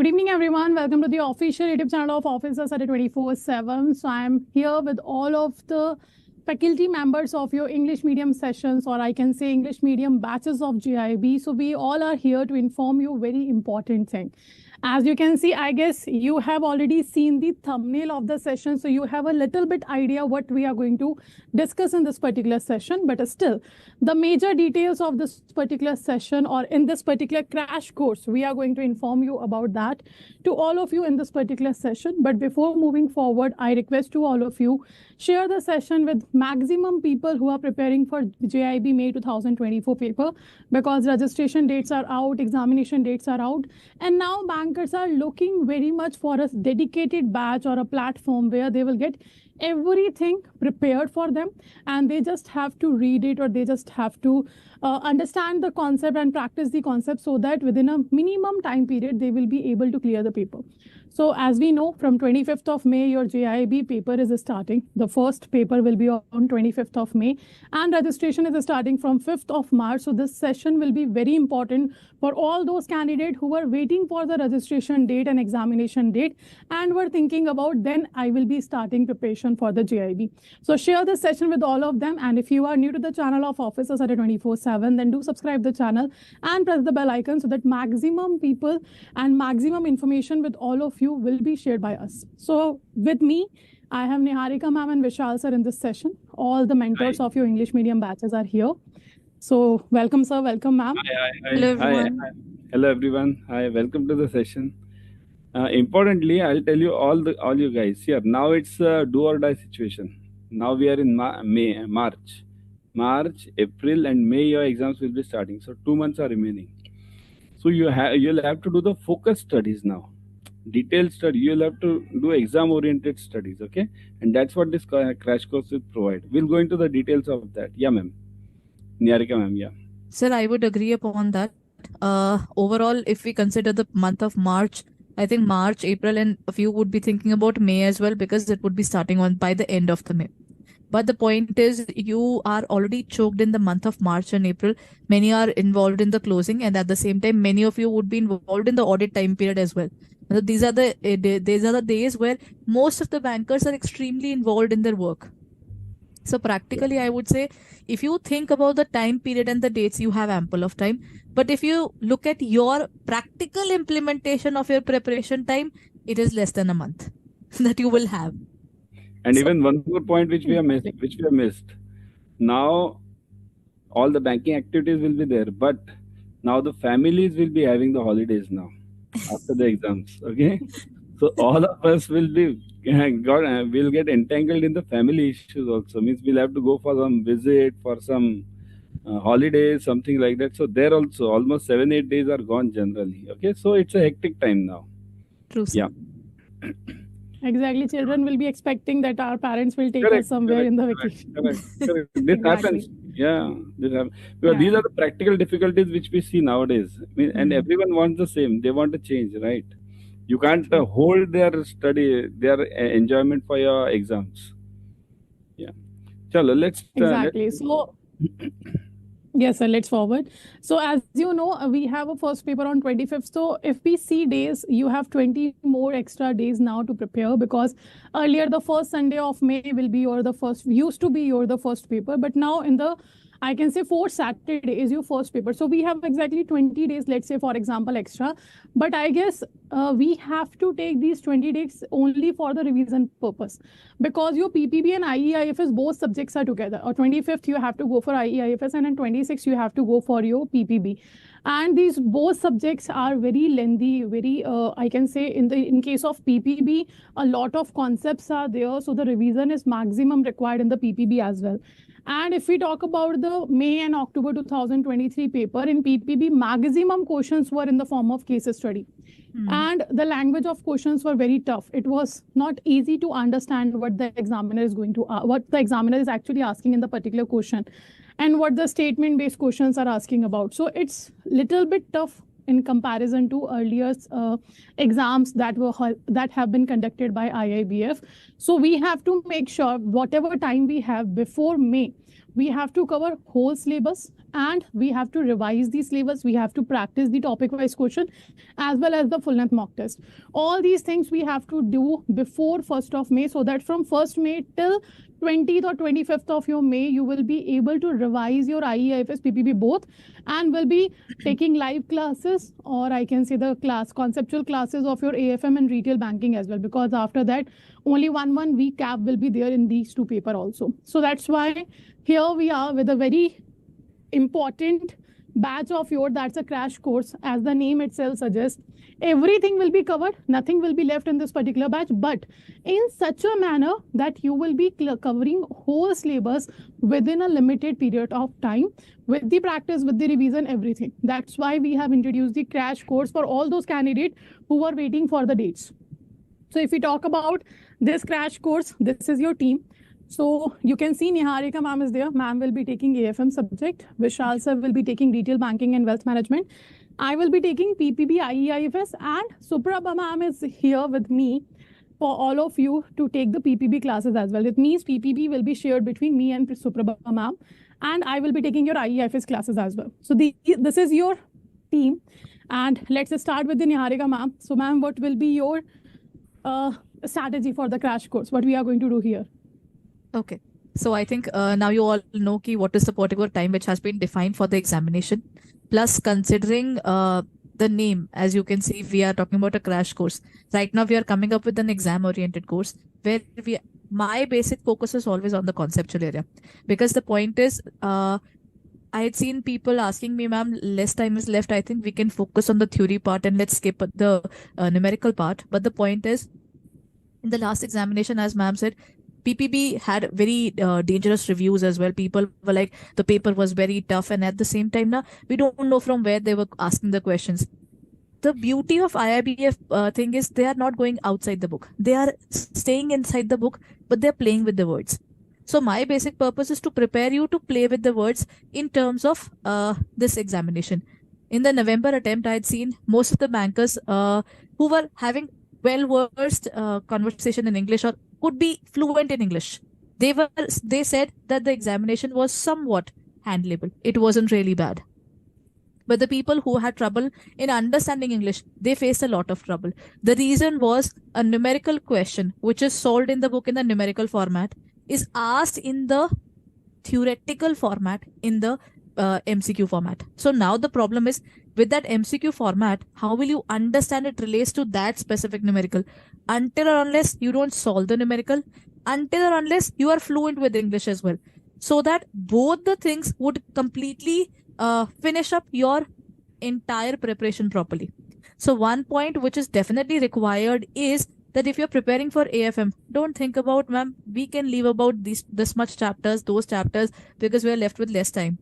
Good evening, everyone. Welcome to the official YouTube channel of Officers Study 24/7. So I'm here with all of the faculty members of your English medium sessions, or I can say English medium batches of JAIIB. So we all are here to inform you very important thing. As you can see, I guess you have already seen the thumbnail of the session, so you have a little bit idea what we are going to discuss in this particular session. But still, the major details of this particular session or in this particular crash course, we are going to inform you about that to all of you in this particular session. But before moving forward, I request to all of you, share the session with maximum people who are preparing for JAIIB May 2024 paper, because registration dates are out, examination dates are out, and now bankers are looking very much for a dedicated batch or a platform where they will get everything prepared for them, and they just have to read it, or they just have to understand the concept and practice the concept, so that within a minimum time period they will be able to clear the paper. So as we know, from 25th of May, your JAIIB paper is starting. The first paper will be on 25th of May, and registration is starting from 5th of March. So this session will be very important for all those candidates who are waiting for the registration date and examination date and were thinking about, then I will be starting preparation for the JAIIB. So share this session with all of them. And if you are new to the channel of Officers Study 24/7, then do subscribe the channel and press the bell icon, so that maximum people and maximum information with all of you will be shared by us. So with me, I have Niharika ma'am and Vishal sir in this session. All the mentors of your English medium batches are here. So welcome sir, welcome ma'am. Hello everyone. Hello everyone. Hi, welcome to the session. Importantly, I'll tell you all you guys here. Now it's a do or die situation. Now we are in March, April, and May. Your exams will be starting. So 2 months are remaining. So you'll have to do the focus studies now. Detailed study. You'll have to do exam-oriented studies. Okay, and that's what this crash course will provide. We'll go into the details of that. Yeah, ma'am. Niharika ma'am. Yeah. Sir, I would agree upon that. Overall, if we consider the month of March, I think March, April, and a few would be thinking about May as well, because it would be starting on by the end of the May. But the point is, you are already choked in the month of March and April. Many are involved in the closing, and at the same time, many of you would be involved in the audit time period as well. These are the days where most of the bankers are extremely involved in their work. So practically, I would say, if you think about the time period and the dates, you have ample of time. But if you look at your practical implementation of your preparation time, it is less than a month that you will have. And even one more point which we have missed. Now, all the banking activities will be there, but now the families will be having the holidays now after the exams. Okay, so all of us will get entangled in the family issues also. Means we'll have to go for some visit, for some holidays, something like that. So there also almost 7-8 days are gone generally. Okay, so it's a hectic time now. True, sir. Yeah. Exactly. Children will be expecting that our parents will take us somewhere in the vacation. Correct. This happens. Yeah, this happens. Because these are the practical difficulties which we see nowadays. I mean, and everyone wants the same. They want to change, right? You can't hold their study, their enjoyment for your exams. Yeah. Chalo, let's... Exactly. So... Yes, sir, let's forward. So as you know, we have a first paper on 25th. So if we see days, you have 20 more extra days now to prepare, because earlier the first Sunday of May will be used to be the first paper. But now in the, I can say, fourth Saturday is your first paper. So we have exactly 20 days, let's say, for example, extra. But I guess we have to take these 20 days only for the revision purpose, because your PPB and IE&IFS, both subjects are together. Or 25th, you have to go for IE&IFS, and on 26th, you have to go for your PPB. And these both subjects are very lengthy, very, I can say, in case of PPB, a lot of concepts are there. So the revision is maximum required in the PPB as well. And if we talk about the May and October 2023 paper, in PPB, maximum questions were in the form of case study. And the language of questions were very tough. It was not easy to understand what the examiner is what the examiner is actually asking in the particular question, and what the statement-based questions are asking about. So it's little bit tough in comparison to earlier exams that have been conducted by IIBF. So we have to make sure whatever time we have before May, we have to cover whole syllabus and we have to revise the syllabus. We have to practice the topic-wise question as well as the full-length mock test. All these things we have to do before 1st of May, so that from 1st May till 20th or 25th of your May, you will be able to revise your IE/IFS PPB both, and will be taking live classes, or I can say the conceptual classes of your AFM and retail banking as well, because after that only one week gap will be there in these two paper also. So that's why here we are with a very important batch of your, that's a crash course, as the name itself suggests. Everything will be covered, nothing will be left in this particular batch, but in such a manner that you will be covering whole syllabus within a limited period of time, with the practice, with the revision, everything. That's why we have introduced the crash course for all those candidates who are waiting for the dates. So if we talk about this crash course, this is your team. So you can see Niharika ma'am is there. Ma'am will be taking AFM subject. Vishal sir will be taking retail banking and wealth management. I will be taking PPB, IE/IFS, and Suprabha ma'am is here with me for all of you to take the PPB classes as well. It means PPB will be shared between me and Suprabha ma'am, and I will be taking your IE/IFS classes as well. So this is your team, and let's start with the Niharika ma'am. So ma'am, what will be your strategy for the crash course? What we are going to do here? Okay. So I think now you all know what is the particular time which has been defined for the examination. Plus, considering the name, as you can see, we are talking about a crash course. Right now, we are coming up with an exam-oriented course where my basic focus is always on the conceptual area. Because the point is, I had seen people asking me, ma'am, less time is left. I think we can focus on the theory part and let's skip the numerical part. But the point is, in the last examination, as ma'am said, PPB had very dangerous reviews as well. People were like, the paper was very tough. And at the same time, now we don't know from where they were asking the questions. The beauty of IIBF thing is they are not going outside the book. They are staying inside the book, but they're playing with the words. So my basic purpose is to prepare you to play with the words in terms of this examination. In the November attempt, I had seen most of the bankers who were having well-versed conversation in English or could be fluent in English. They said that the examination was somewhat handleable. It wasn't really bad. But the people who had trouble in understanding English, they faced a lot of trouble. The reason was a numerical question, which is solved in the book in the numerical format, is asked in the theoretical format in the MCQ format. So now the problem is, with that MCQ format, how will you understand it relates to that specific numerical? Until or unless you don't solve the numerical, until or unless you are fluent with English as well. So that both the things would completely finish up your entire preparation properly. So one point which is definitely required is that if you're preparing for AFM, don't think about, ma'am, we can leave about this much chapters, those chapters, because we're left with less time.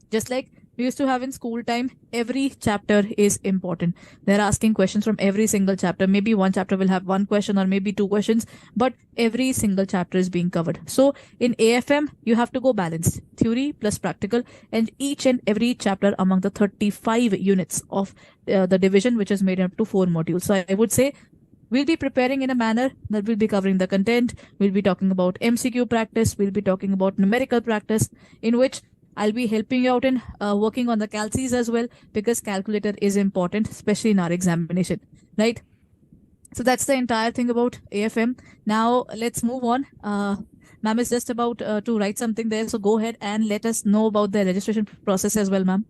Just like we used to have in school time, every chapter is important. They're asking questions from every single chapter. Maybe one chapter will have one question or maybe two questions, but every single chapter is being covered. So in AFM, you have to go balanced, theory plus practical, and each and every chapter among the 35 units of the division, which is made up to 4 modules. So I would say we'll be preparing in a manner that we'll be covering the content. We'll be talking about MCQ practice. We'll be talking about numerical practice, in which I'll be helping you out in working on the calcs as well, because calculator is important, especially in our examination, right? So that's the entire thing about AFM. Now let's move on. Ma'am is just about to write something there. So go ahead and let us know about the registration process as well, ma'am.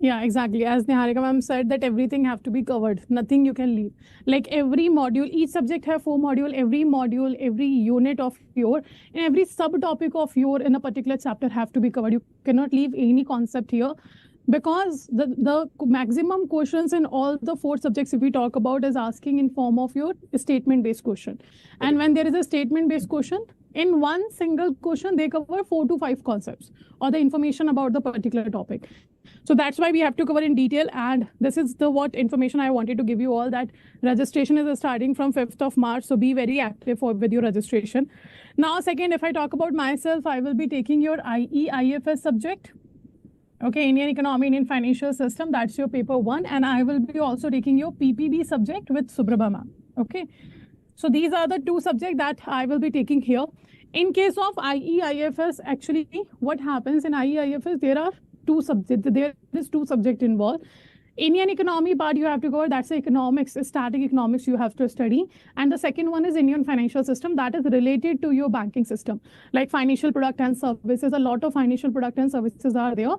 Yeah, exactly. As Niharika ma'am said, that everything have to be covered. Nothing you can leave. Like every module, each subject have 4 modules. Every module, every unit of your, and every subtopic of your in a particular chapter have to be covered. You cannot leave any concept here, because the maximum questions in all the 4 subjects, if we talk about, is asking in form of your statement-based question. And when there is a statement-based question, in one single question, they cover 4 to 5 concepts or the information about the particular topic. So that's why we have to cover in detail. And this is the what information I wanted to give you all, that registration is starting from 5th of March. So be very active with your registration. Now, second, if I talk about myself, I will be taking your IE/IFS subject. Okay, Indian Economy, Indian Financial System, that's your paper 1. And I will be also taking your PPB subject with Suprabha ma'am. Okay. So these are the 2 subjects that I will be taking here. In case of IE&IFS, actually, what happens in IE&IFS, there are two subjects. There is two subjects involved. Indian economy part you have to cover, that's the economics, static economics you have to study. And the second one is Indian financial system, that is related to your banking system, like financial product and services. A lot of financial product and services are there.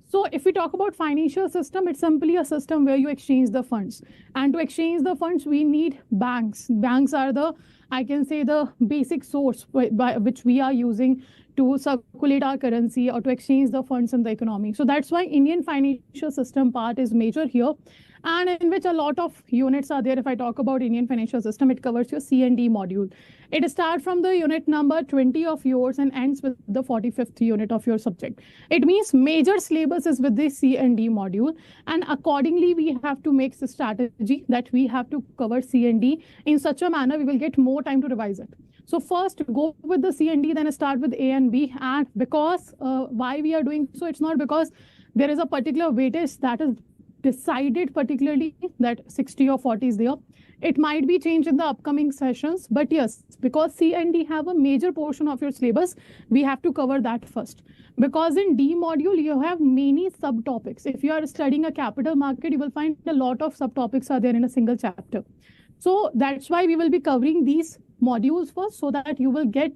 So if we talk about financial system, it's simply a system where you exchange the funds. And to exchange the funds, we need banks. Banks are the, I can say, the basic source by which we are using to circulate our currency or to exchange the funds in the economy. So that's why Indian financial system part is major here, and in which a lot of units are there. If I talk about Indian financial system, it covers your C&D module. It starts from the unit number 20 of yours and ends with the 45th unit of your subject. It means major syllabus is with the C&D module, and accordingly we have to make the strategy that we have to cover C&D in such a manner we will get more time to revise it. So first go with the C&D, then start with A and B. And because why we are doing so, it's not because there is a particular weightage that is decided particularly that 60 or 40 is there. It might be changed in the upcoming sessions, but yes, because C and D have a major portion of your syllabus, we have to cover that first. Because in D module, you have many subtopics. If you are studying a capital market, you will find a lot of subtopics are there in a single chapter. So that's why we will be covering these modules first, so that you will get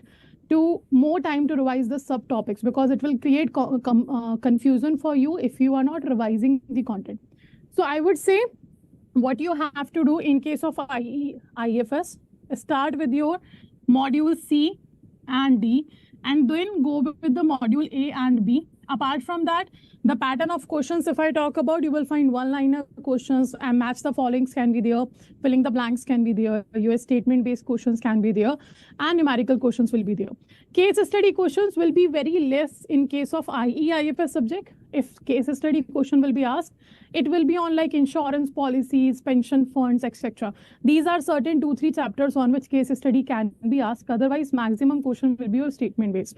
to more time to revise the subtopics, because it will create confusion for you if you are not revising the content. So I would say what you have to do in case of IE&IFS, start with your module C and D, and then go with the module A and B. Apart from that, the pattern of questions, if I talk about, you will find one-liner questions, and match the followings can be there, filling the blanks can be there, your statement-based questions can be there, and numerical questions will be there. Case study questions will be very less in case of IE&IFS subject. If case study question will be asked, it will be on like insurance policies, pension funds, etc. These are certain 2-3 chapters on which case study can be asked. Otherwise, maximum question will be your statement-based.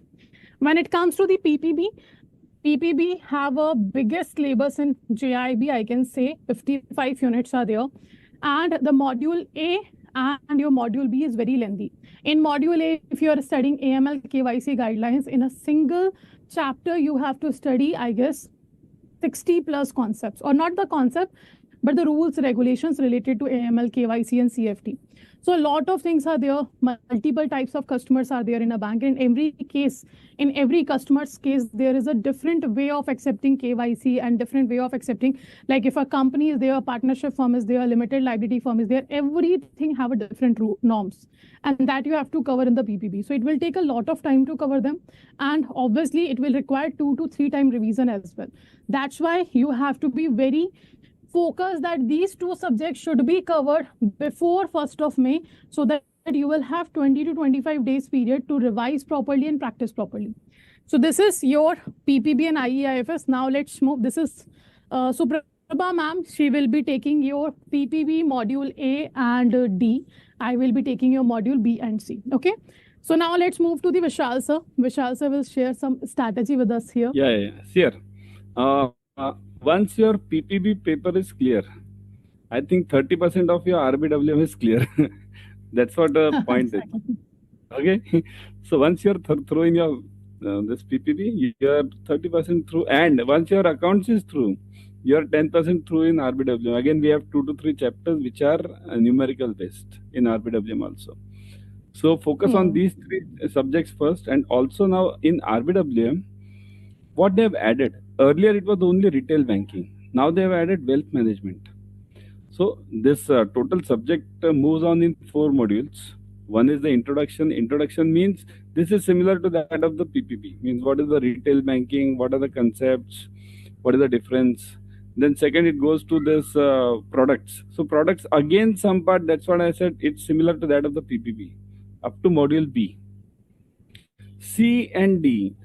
When it comes to the PPB have a biggest syllabus in JAIIB, I can say 55 units are there. And the module A and your module B is very lengthy. In module A, if you are studying AML KYC guidelines, in a single chapter, you have to study, I guess, 60 plus concepts, or not the concept, but the rules, regulations related to AML, KYC and CFT. So a lot of things are there. Multiple types of customers are there in a bank. In every case, in every customer's case, there is a different way of accepting KYC and different way of accepting. Like if a company is there, a partnership firm is there, a limited liability firm is there, everything have a different norms. And that you have to cover in the PPB. So it will take a lot of time to cover them. And obviously, it will require 2 to 3 time revision as well. That's why you have to be very focus that these 2 subjects should be covered before 1st of May, so that you will have 20 to 25 days period to revise properly and practice properly. So this is your PPB and IE&IFS. Now let's move. This is Suprabha ma'am. She will be taking your PPB module A and D. I will be taking your module B and C. Okay. So now let's move to the Vishal sir. Vishal sir will share some strategy with us here. Yeah. Sure. Once your PPB paper is clear, I think 30% of your RBWM is clear. That's what the point is. Okay. So once you're through in your this PPB, you're 30% through, and once your accounts is through, you're 10% through in RBWM. Again, we have 2 to 3 chapters which are numerical based in RBWM also. So focus on these 3 subjects first, and also now in RBWM, what they have added. Earlier, it was only retail banking. Now they have added wealth management. So this total subject moves on in 4 modules. One is the introduction. Introduction means this is similar to that of the PPB. Means what is the retail banking? What are the concepts? What is the difference? Then second, it goes to this products. So products, again, some part, that's what I said, it's similar to that of the PPB. Up to module B. C and D.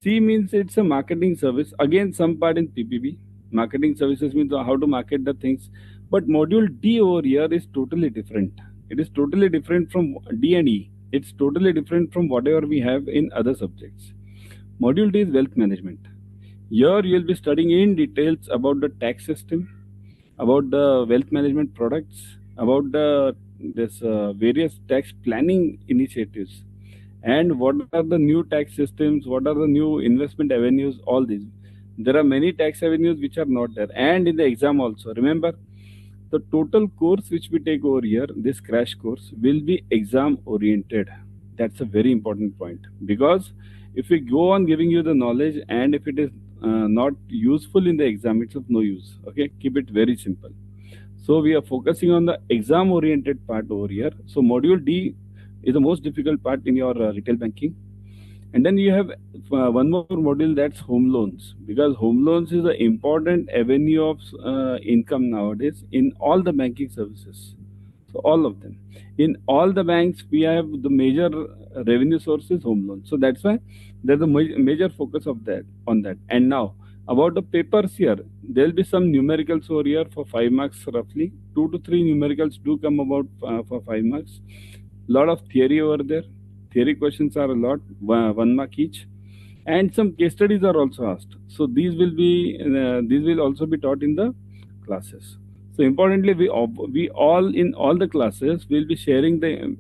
C means it's a marketing service. Again, some part in PPB. Marketing services means how to market the things. But module D over here is totally different. It is totally different from D and E. It's totally different from whatever we have in other subjects. Module D is wealth management. Here you will be studying in details about the tax system, about the wealth management products, about the various tax planning initiatives, and what are the new tax systems, what are the new investment avenues, all these. There are many tax avenues which are not there. And in the exam also, remember, the total course which we take over here, this crash course, will be exam oriented. That's a very important point, because if we go on giving you the knowledge and if it is not useful in the exam, it's of no use. Okay, keep it very simple. So we are focusing on the exam oriented part over here. So module D is the most difficult part in your retail banking. And then you have one more module, that's home loans, because home loans is an important avenue of income nowadays in all the banking services. So all of them, in all the banks, we have the major revenue source is home loans. So that's why there's a major focus of that on that. And now about the papers here, there'll be some numericals over here for 5 marks roughly. 2 to 3 numericals do come about for 5 marks. Lot of theory over there. Theory questions are a lot, 1 mark each, and some case studies are also asked. So these will also be taught in the classes. So importantly, we all in all the classes will be sharing the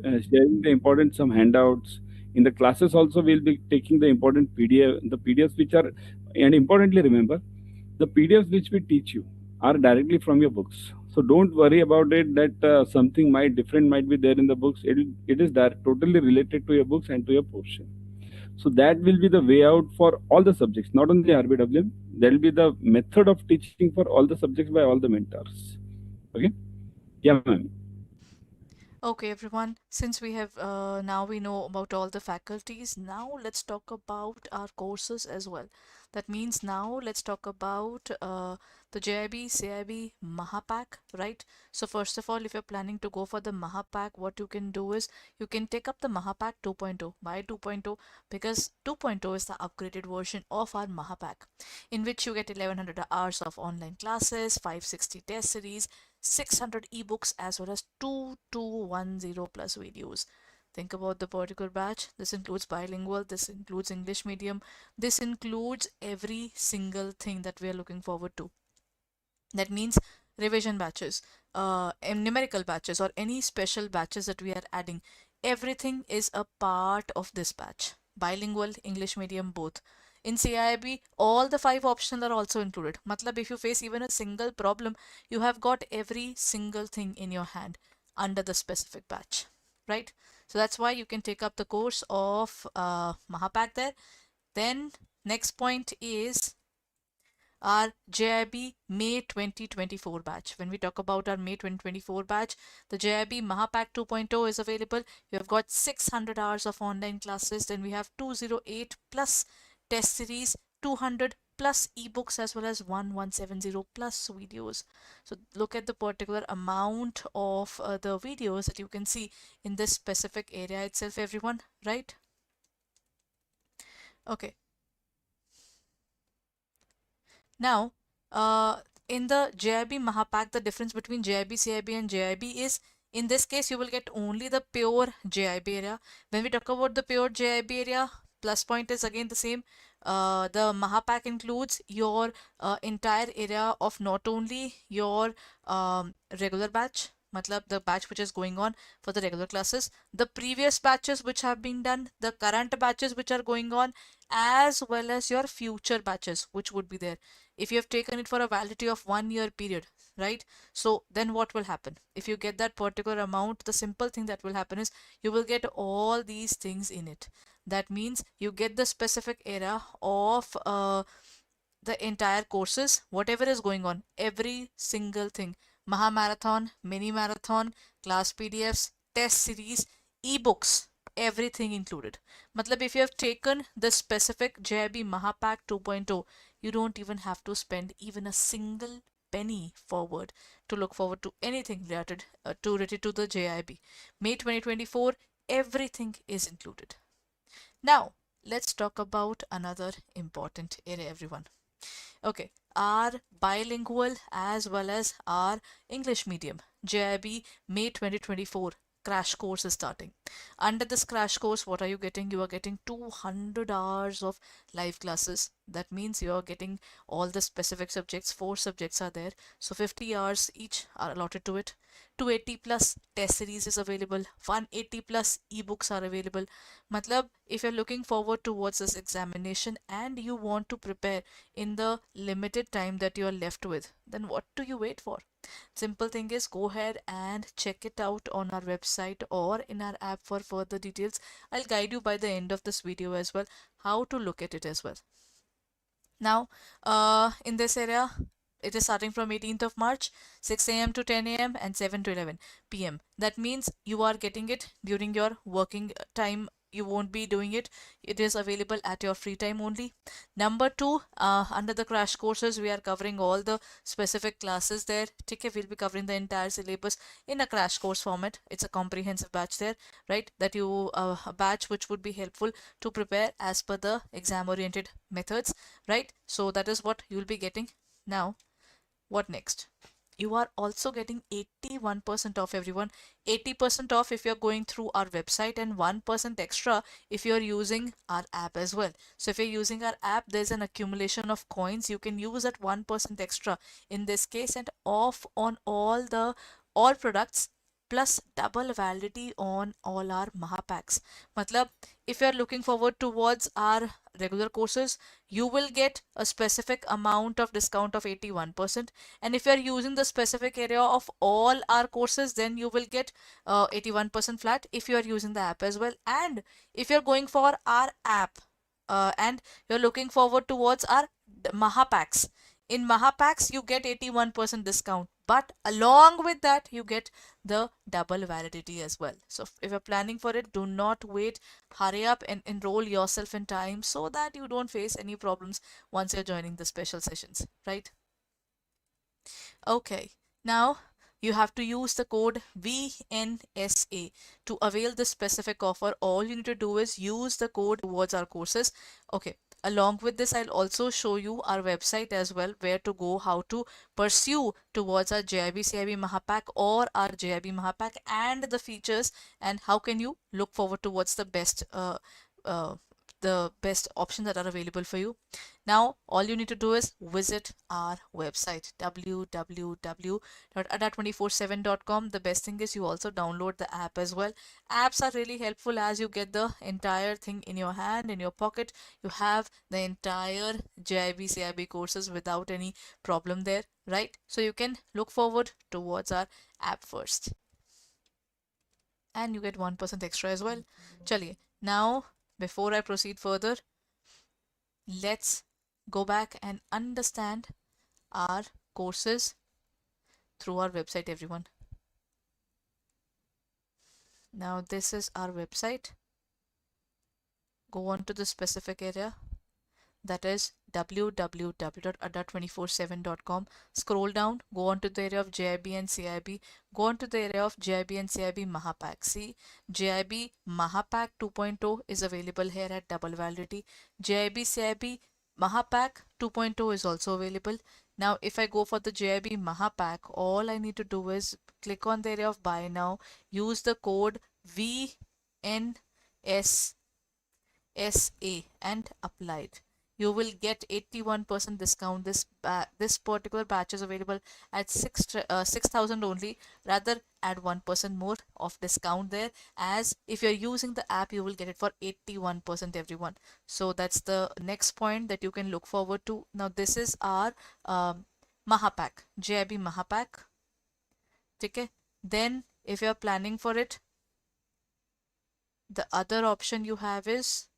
important some handouts. In the classes also we'll be taking the important PDFs which are, and importantly remember, the PDFs which we teach you are directly from your books. So don't worry about it that something different might be there in the books. It is totally related to your books and to your portion. So that will be the way out for all the subjects, not only RBWM. There will be the method of teaching for all the subjects by all the mentors. Okay? Yeah, ma'am. Okay, everyone, since we have now we know about all the faculties, now let's talk about our courses as well. That means now let's talk about the JIB, CIB, Mahapack, right? So first of all, if you're planning to go for the Mahapack, what you can do is you can take up the Mahapack 2.0. Why 2.0? Because 2.0 is the upgraded version of our Mahapack, in which you get 1100 hours of online classes, 560 test series, 600 ebooks, as well as 2210 plus videos. Think about the particular batch. This includes bilingual, this includes English medium, this includes every single thing that we are looking forward to. That means revision batches, and numerical batches, or any special batches that we are adding. Everything is a part of this batch. Bilingual, English medium, both. In CIB, all the 5 optional are also included. Matlab, if you face even a single problem, you have got every single thing in your hand under the specific batch, right? So that's why you can take up the course of Mahapack there. Then next point is our JIB May 2024 batch. When we talk about our May 2024 batch, the JIB Mahapack 2.0 is available. You have got 600 hours of online classes. Then we have 208 plus test series, 200 plus ebooks, as well as 1170 plus videos. So look at the particular amount of the videos that you can see in this specific area itself, everyone, right? Okay. Now, in the JIB Mahapack, the difference between JIB, CIB and JIB is, in this case, you will get only the pure JIB area. When we talk about the pure JIB area, plus point is again the same. The Mahapack includes your entire area of not only your regular batch, matlab the batch which is going on for the regular classes, the previous batches which have been done, the current batches which are going on, as well as your future batches which would be there. If you have taken it for a validity of 1 year period, right? So then what will happen? If you get that particular amount, the simple thing that will happen is you will get all these things in it. That means you get the specific area of the entire courses, whatever is going on, every single thing. Maha Marathon, Mini Marathon, class PDFs, test series, ebooks, everything included. Matlab, if you have taken the specific JIB Mahapack 2.0, you don't even have to spend even a single penny forward to look forward to anything related to the JIB. May 2024, everything is included. Now, let's talk about another important area, everyone. Okay, our bilingual as well as our English medium, JIB May 2024. crash course is starting. Under this crash course, what are you getting? You are getting 200 hours of live classes. That means you are getting all the specific subjects. 4 subjects are there, so 50 hours each are allotted to it. 280 plus test series is available. 180 plus ebooks are available. Matlab, if you're looking forward towards this examination and you want to prepare in the limited time that you are left with, then what do you wait for? Simple thing is, go ahead and check it out on our website or in our app for further details. I'll guide you by the end of this video as well how to look at it as well. Now, in this area, it is starting from 18th of March, 6 a.m. to 10 a.m. and 7 to 11 p.m. That means you are getting it during your working time. You won't be doing it. It is available at your free time only. Number 2, under the crash courses, we are covering all the specific classes there. Okay, we'll be covering the entire syllabus in a crash course format. It's a comprehensive batch there, right? That you a batch which would be helpful to prepare as per the exam oriented methods, right? So that is what you'll be getting. Now, what next? You are also getting 81% off, everyone. 80% off if you're going through our website, and 1% extra if you're using our app as well. So if you're using our app, there's an accumulation of coins. You can use that 1% extra in this case, and off on all products, plus double validity on all our Mahapacks. Matlab, if you're looking forward towards our regular courses, you will get a specific amount of discount of 81%. And if you're using the specific area of all our courses, then you will get 81% flat if you are using the app as well. And if you're going for our app and you're looking forward towards our Mahapacks, in Mahapacks you get 81% discount, but along with that you get the double validity as well. So if you're planning for it, do not wait. Hurry up and enroll yourself in time so that you don't face any problems once you're joining the special sessions, right? Okay, now you have to use the code VNSA to avail this specific offer. All you need to do is use the code towards our courses. Okay, along with this, I'll also show you our website as well, where to go, how to pursue towards our JIB CIB Mahapack or our JIB Mahapack, and the features, and how can you look forward towards the best options that are available for you. Now, all you need to do is visit our website, www.adda247.com. The best thing is you also download the app as well. Apps are really helpful as you get the entire thing in your hand, in your pocket. You have the entire JIB CIB courses without any problem there, right? So you can look forward towards our app first. And you get 1% extra as well. Chaliye. Now, before I proceed further, let's go back and understand our courses through our website, everyone. Now, this is our website. Go on to the specific area, that is www.adda247.com. Scroll down, go on to the area of JIB and CIB, go on to the area of JIB and CIB Mahapack. See, JIB Mahapack 2.0 is available here at double validity. JIB CIB Mahapack 2.0 is also available. Now, if I go for the JIB Mahapack, all I need to do is click on the area of buy now, use the code VNSA and apply it. You will get 81% discount. This particular batch is available at 6,000 only. Rather, add 1% more of discount there, as if you're using the app, you will get it for 81%, everyone. So that's the next point that you can look forward to. Now, this is our Mahapack, JIB Mahapack. Okay. Then, if you're planning for it, the other option you have is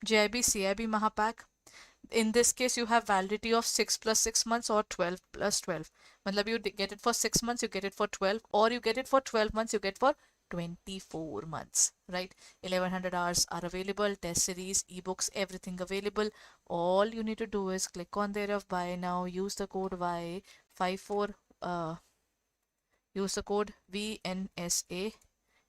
JIB CIB Mahapack. In this case, you have validity of 6 plus 6 months or 12 plus 12. Matlab, you get it for 6 months, you get it for 12, or you get it for 12 months, you get for 24 months, right? 1100 hours are available, test series, ebooks, everything available. All you need to do is click on the area of buy now, use the code Y54, use the code VNSA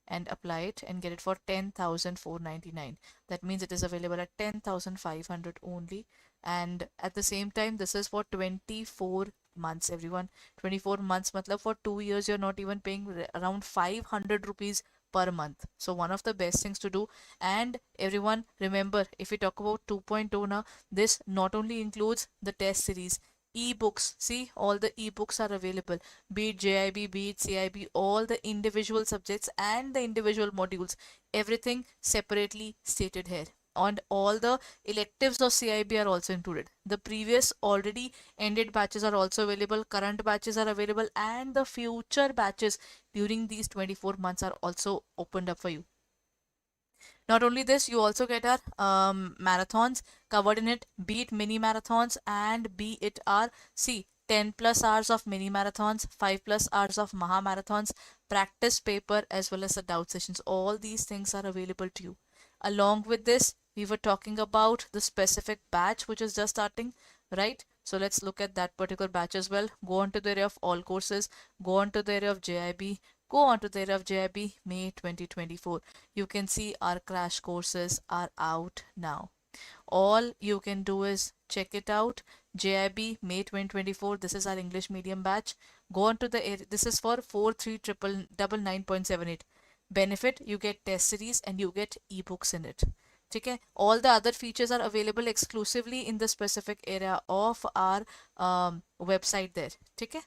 and apply it and get it for 10,499. That means it is available at 10,500 only. And at the same time, this is for 24 months, everyone. 24 months, matlab for 2 years, you're not even paying around 500 rupees per month. So one of the best things to do. And everyone, remember, if we talk about 2.0 now, this not only includes the test series, ebooks. See, all the ebooks are available, be it JIB, be it CIB, all the individual subjects and the individual modules, everything separately stated here. And all the electives of CIB are also included. The previous already ended batches are also available, current batches are available, and the future batches during these 24 months are also opened up for you. Not only this, you also get our marathons covered in it, be it mini marathons and be it our, see, 10 plus hours of mini marathons, 5 plus hours of Maha marathons, practice paper, as well as the doubt sessions. All these things are available to you. Along with this, we were talking about the specific batch which is just starting, right? So let's look at that particular batch as well. Go on to the area of all courses, go on to the area of JIB, go on to the area of JIB May 2024. You can see our crash courses are out now. All you can do is check it out. JIB May 2024. This is our English medium batch. Go on to the area. This is for 43999.78. Benefit, you get test series and you get ebooks in it. Okay, all the other features are available exclusively in the specific area of our website there. Okay,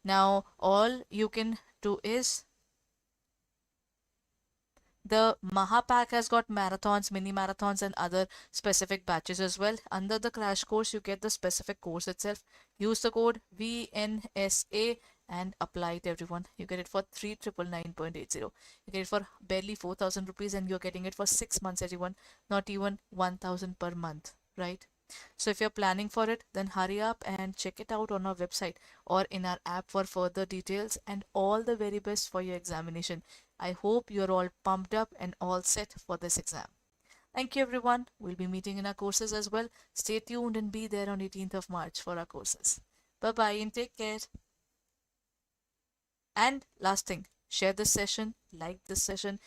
now all you can do is, the Mahapack has got marathons, mini marathons, and other specific batches as well. Under the crash course, you get the specific course itself. Use the code VNSA and apply it, everyone. You get it for 3999.80. You get it for barely 4,000 rupees, and you're getting it for 6 months, everyone. Not even 1,000 per month, right? So if you're planning for it, then hurry up and check it out on our website or in our app for further details, and all the very best for your examination. I hope you're all pumped up and all set for this exam. Thank you, everyone. We'll be meeting in our courses as well. Stay tuned and be there on 18th of March for our courses. Bye-bye and take care. And last thing, share this session, like this session,